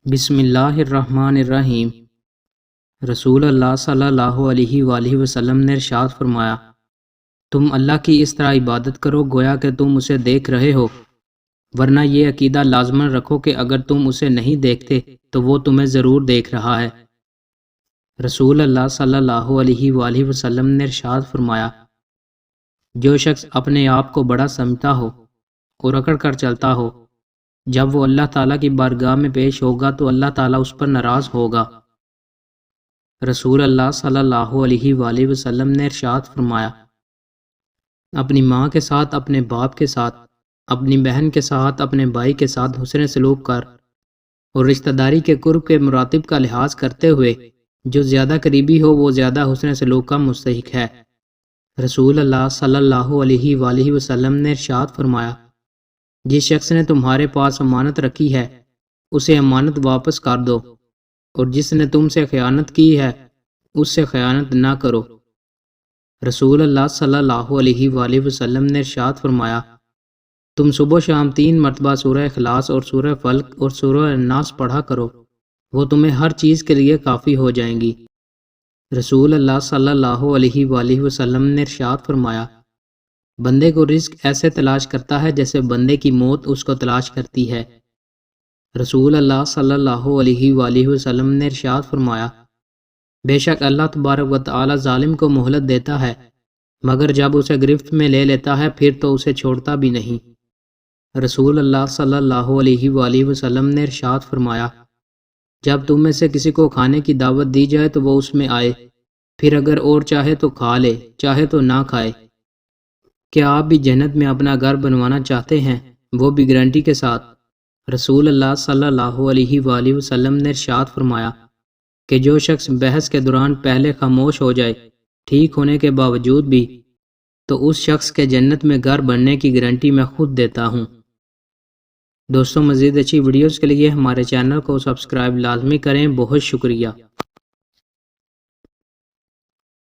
بسم اللہ الرحمن الرحیم۔ رسول اللہ صلی اللہ علیہ وآلہ وسلم نے ارشاد فرمایا، تم اللہ کی اس طرح عبادت کرو گویا کہ تم اسے دیکھ رہے ہو، ورنہ یہ عقیدہ لازماً رکھو کہ اگر تم اسے نہیں دیکھتے تو وہ تمہیں ضرور دیکھ رہا ہے۔ رسول اللہ صلی اللہ علیہ وآلہ وسلم نے ارشاد فرمایا، جو شخص اپنے آپ کو بڑا سمجھتا ہو اور اکڑ کر چلتا ہو، جب وہ اللہ تعالیٰ کی بارگاہ میں پیش ہوگا تو اللہ تعالیٰ اس پر ناراض ہوگا۔ رسول اللہ صلی اللہ علیہ وآلہ وسلم نے ارشاد فرمایا، اپنی ماں کے ساتھ، اپنے باپ کے ساتھ، اپنی بہن کے ساتھ، اپنے بھائی کے ساتھ حسن سلوک کر اور رشتہ داری کے قرب کے مراتب کا لحاظ کرتے ہوئے جو زیادہ قریبی ہو وہ زیادہ حسن سلوک کا مستحق ہے۔ رسول اللہ صلی اللہ علیہ وآلہ وسلم نے ارشاد فرمایا، جس شخص نے تمہارے پاس امانت رکھی ہے اسے امانت واپس کر دو، اور جس نے تم سے خیانت کی ہے اس سے خیانت نہ کرو۔ رسول اللہ صلی اللہ علیہ وآلہ وسلم نے ارشاد فرمایا، تم صبح و شام 3 مرتبہ سورہ اخلاص اور سورہ فلق اور سورہ الناس پڑھا کرو، وہ تمہیں ہر چیز کے لیے کافی ہو جائیں گی۔ رسول اللہ صلی اللہ علیہ وآلہ وسلم نے ارشاد فرمایا، بندے کو رزق ایسے تلاش کرتا ہے جیسے بندے کی موت اس کو تلاش کرتی ہے۔ رسول اللہ صلی اللہ علیہ وآلہ وسلم نے ارشاد فرمایا، بے شک اللہ تبارک و تعالی ظالم کو مہلت دیتا ہے مگر جب اسے گرفت میں لے لیتا ہے پھر تو اسے چھوڑتا بھی نہیں۔ رسول اللہ صلی اللہ علیہ وآلہ وسلم نے ارشاد فرمایا، جب تم میں سے کسی کو کھانے کی دعوت دی جائے تو وہ اس میں آئے، پھر اگر اور چاہے تو کھا لے، چاہے تو نہ کھائے۔ کیا آپ بھی جنت میں اپنا گھر بنوانا چاہتے ہیں، وہ بھی گارنٹی کے ساتھ؟ رسول اللہ صلی اللہ علیہ وآلہ وسلم نے ارشاد فرمایا کہ جو شخص بحث کے دوران پہلے خاموش ہو جائے ٹھیک ہونے کے باوجود بھی، تو اس شخص کے جنت میں گھر بننے کی گارنٹی میں خود دیتا ہوں۔ دوستوں، مزید اچھی ویڈیوز کے لیے ہمارے چینل کو سبسکرائب لازمی کریں۔ بہت شکریہ۔